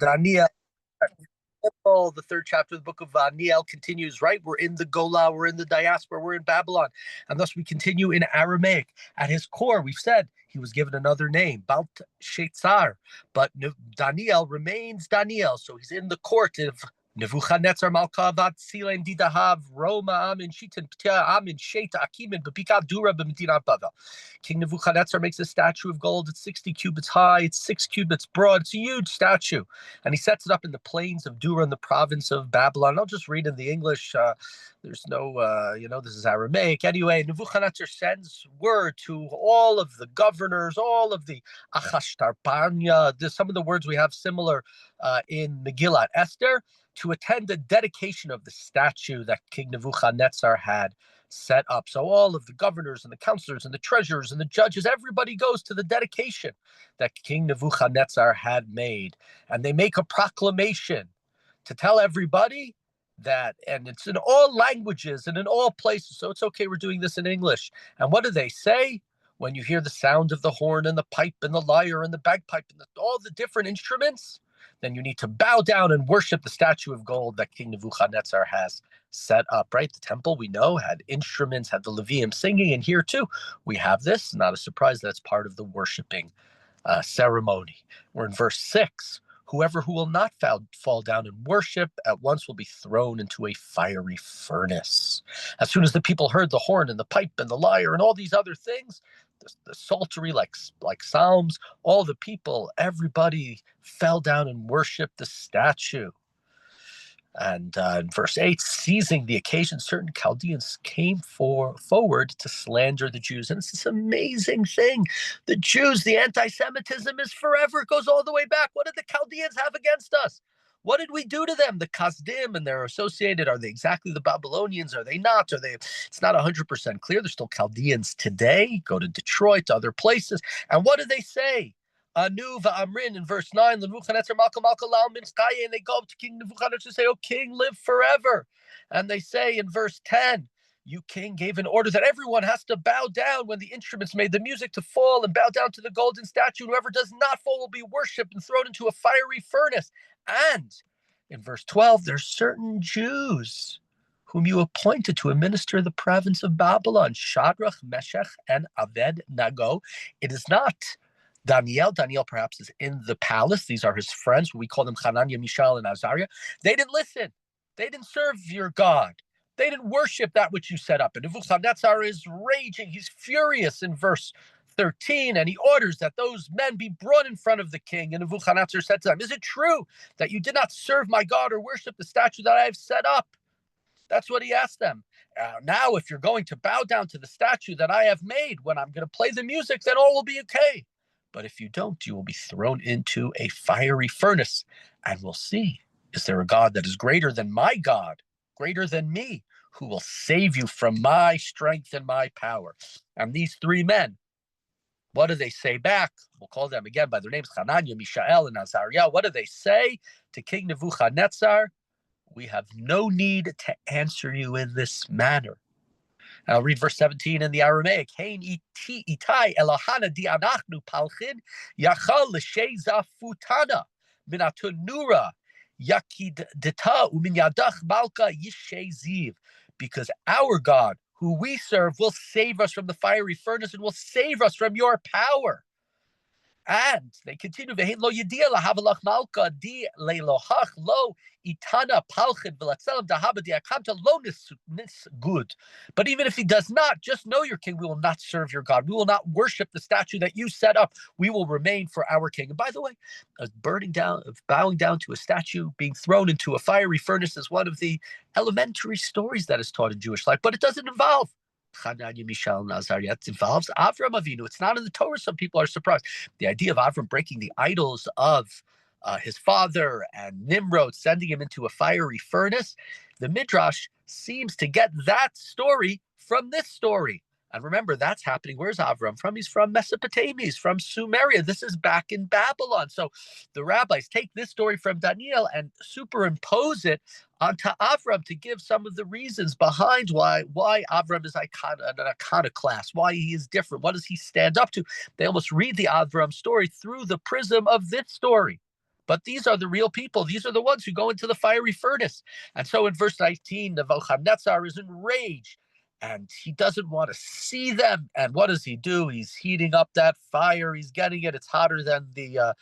Daniel, the third chapter of the book of Daniel continues, right? We're in the Gola, we're in the diaspora, we're in Babylon, and thus we continue in Aramaic. At his core, we've said he was given another name, Belteshazzar, but Daniel remains Daniel, so he's in the court of Nebuchadnezzar Malkavat Silem Didahav Roma Amin Shitan Ptia Amin Sheta Akimin Babika Dura Bamdina Bava. King Nebuchadnezzar makes a statue of gold. It's 60 cubits high, it's 6 cubits broad, it's a huge statue. And he sets it up in the plains of Dura in the province of Babylon. I'll just read in the English. There's no, this is Aramaic. Anyway, Nebuchadnezzar sends word to all of the governors, all of the Achashtarpanya. There's some of the words we have similar in Megillat Esther, to attend the dedication of the statue that King Nebuchadnezzar had set up. So all of the governors and the counselors and the treasurers and the judges, everybody goes to the dedication that King Nebuchadnezzar had made. And they make a proclamation to tell everybody that, and it's in all languages and in all places, so it's okay, we're doing this in English. And what do they say? When you hear the sound of the horn and the pipe and the lyre and the bagpipe and all the different instruments, then you need to bow down and worship the statue of gold that King Nebuchadnezzar has set up, right? The temple, we know, had instruments, had the Levium singing, and here too, we have this. Not a surprise that it's part of the worshiping ceremony. We're in verse 6. Whoever who will not fall down and worship at once will be thrown into a fiery furnace. As soon as the people heard the horn and the pipe and the lyre and all these other things, the psaltery, like psalms, all the people, everybody fell down and worshiped the statue. And in verse 8, seizing the occasion, certain Chaldeans came forward to slander the Jews. And it's this amazing thing. The Jews, the anti-Semitism is forever. It goes all the way back. What did the Chaldeans have against us? What did we do to them? The Kasdim, and they're associated. Are they exactly the Babylonians? Are they not? Are they? It's not 100% clear. They're still Chaldeans today. Go to Detroit, to other places. And what do they say? Anu va'amrin in verse 9, Nebuchadnezzar Malka Lal Minskaya, and they go up to King Nebuchadnezzar and say, "Oh, King, live forever." And they say in verse 10, "You, King, gave an order that everyone has to bow down when the instruments made the music to fall and bow down to the golden statue. Whoever does not fall will be worshipped and thrown into a fiery furnace." And in verse 12, there's certain Jews whom you appointed to administer the province of Babylon, Shadrach, Meshach, and Abed-Nago. It is not Daniel. Daniel perhaps is in the palace. These are his friends. We call them Hananiah, Mishael, and Azariah. They didn't listen. They didn't serve your God. They didn't worship that which you set up. And Nebuchadnezzar is raging. He's furious in verse 13, and he orders that those men be brought in front of the king. And Nebuchadnezzar said to them, "Is it true that you did not serve my God or worship the statue that I have set up?" That's what he asked them. Now, if you're going to bow down to the statue that I have made, when I'm going to play the music, then all will be okay. But if you don't, you will be thrown into a fiery furnace, and we'll see, is there a God that is greater than my God, greater than me, who will save you from my strength and my power? And these three men, what do they say back? We'll call them again by their names, Hananiah, Mishael, and Azariah. What do they say to King Nebuchadnezzar? "We have no need to answer you in this manner." I'll read verse 17 in the Aramaic. Hein itai elahana di anachnu palchin yachal l'sheza futana minatunura yakid dita umin yadach malka yisheziv. Because our God, who we serve, will save us from the fiery furnace and will save us from your power. And they continue, "Ve'hein lo yedia lahavalach malka di leilohach lo itana palchin v'latzelam dahaba diakamta lo nis good." But even if he does not, just know, your king, we will not serve your God. We will not worship the statue that you set up. We will remain for our king. And by the way, bowing down to a statue, being thrown into a fiery furnace is one of the elementary stories that is taught in Jewish life, but it doesn't involve Hananiah, Mishael, and Azariah. It involves Avram Avinu. It's not in the Torah. Some people are surprised. The idea of Avram breaking the idols of his father and Nimrod, sending him into a fiery furnace, the Midrash seems to get that story from this story. And remember, that's happening. Where's Avram from? He's from Mesopotamia. He's from Sumeria. This is back in Babylon. So the rabbis take this story from Daniel and superimpose it onto Avram to give some of the reasons behind why Avram is an iconoclast, why he is different. What does he stand up to? They almost read the Avram story through the prism of this story. But these are the real people. These are the ones who go into the fiery furnace. And so in verse 19, Nebuchadnezzar is enraged and he doesn't want to see them. And what does he do? He's heating up that fire. He's getting it. It's hotter than the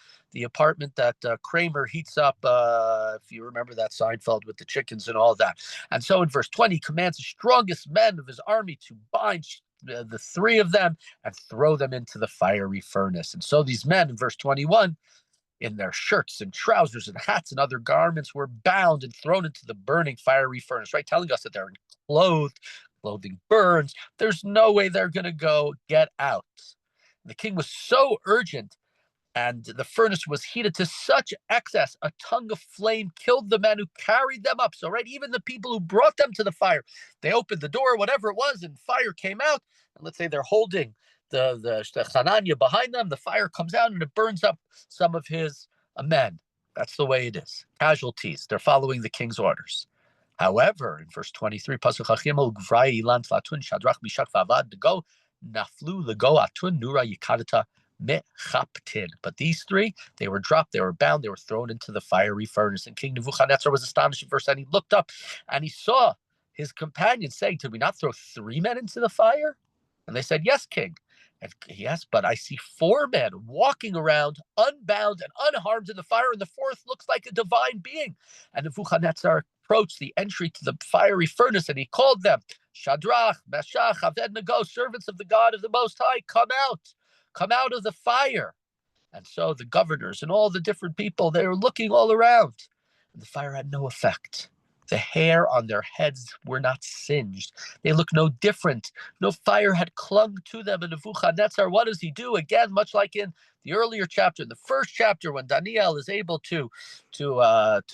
apartment that Kramer heats up, if you remember that Seinfeld with the chickens and all that. And so in verse 20, he commands the strongest men of his army to bind the three of them and throw them into the fiery furnace. And so these men in verse 21, in their shirts and trousers and hats and other garments, were bound and thrown into the burning fiery furnace, right? Telling us that they're clothed, clothing burns. There's no way they're going to go get out. The king was so urgent, and the furnace was heated to such excess, a tongue of flame killed the men who carried them up. So, right, even the people who brought them to the fire, they opened the door, whatever it was, and fire came out. And let's say they're holding the Hananya behind them. The fire comes out and it burns up some of his men. That's the way it is. Casualties. They're following the king's orders. However, in verse 23, Pasuk Hachimel Gvrai Ilan Tlatun Shadrach Mishak Vavad Go Naflu Lego Atun Nura Yikadata Mechaptin. But these three, they were dropped, they were bound, they were thrown into the fiery furnace. And King Nebuchadnezzar was astonished at verse 9. He looked up and he saw his companions saying, "Did we not throw 3 men into the fire?" And they said, "Yes, king." And yes, but I see 4 men walking around unbound and unharmed in the fire, and the 4th looks like a divine being. And Nebuchadnezzar approached the entry to the fiery furnace, and he called them, "Shadrach, Meshach, Abednego, servants of the God of the Most High, come out of the fire." And so the governors and all the different people, they were looking all around, and the fire had no effect. The hair on their heads were not singed. They looked no different. No fire had clung to them. And Nebuchadnezzar, what does he do? Again, much like in the earlier chapter, in the first chapter, when Daniel is able to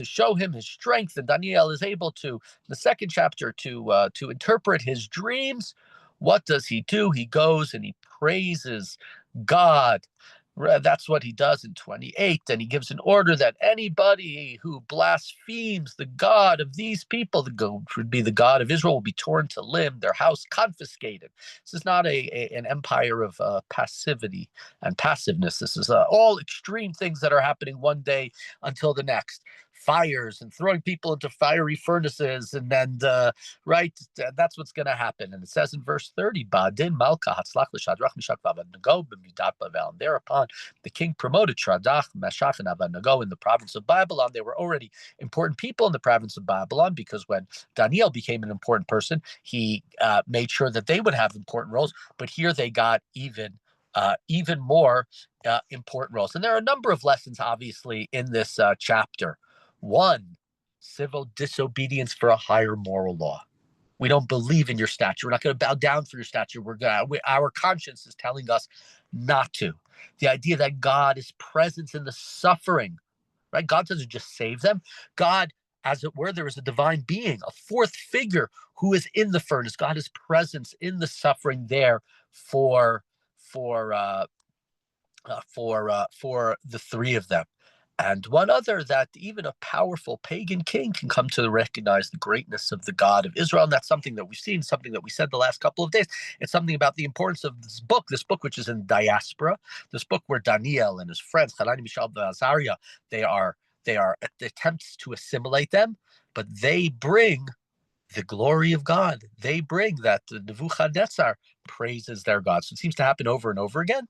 show him his strength, and Daniel is able to, the second chapter, to interpret his dreams. What does he do? He goes and he praises God. That's what he does in 28. And he gives an order that anybody who blasphemes the God of these people, would be the God of Israel, will be torn to limb, their house confiscated. This is not an empire of passivity and passiveness. This is all extreme things that are happening one day until the next. Fires and throwing people into fiery furnaces, and then right, that's what's going to happen. And it says in verse 30, Ba'adin Malka Hatzlach l'Shadrach Meshach v'Abednego b'midat Bavel. And thereupon the king promoted Shadrach, Meshach, and Abednego in the province of Babylon. They were already important people in the province of Babylon, because when Daniel became an important person, he made sure that they would have important roles. But here they got even more important roles. And there are a number of lessons, obviously, in this chapter. 1, civil disobedience for a higher moral law. We don't believe in your statue. We're not going to bow down for your statue. Our conscience is telling us not to. The idea that God is present in the suffering, right? God doesn't just save them. God, as it were, there is a divine being, a 4th figure who is in the furnace. God is present in the suffering there for the 3 of them. And one other, that even a powerful pagan king can come to recognize the greatness of the God of Israel. And that's something that we've seen, something that we said the last couple of days. It's something about the importance of this book which is in diaspora, this book where Daniel and his friends, Hanani, Mishael, and Azariah, they are attempts to assimilate them, but they bring the glory of God. They bring that Nebuchadnezzar praises their God. So it seems to happen over and over again.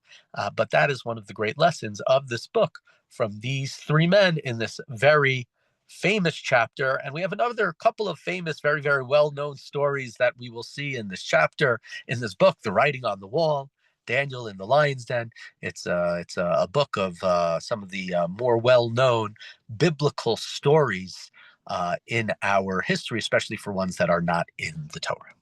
But that is one of the great lessons of this book from these 3 men in this very famous chapter. And we have another couple of famous, very, very well-known stories that we will see in this chapter, in this book, The Writing on the Wall, Daniel in the Lion's Den. It's a book of some of the more well-known biblical stories in our history, especially for ones that are not in the Torah.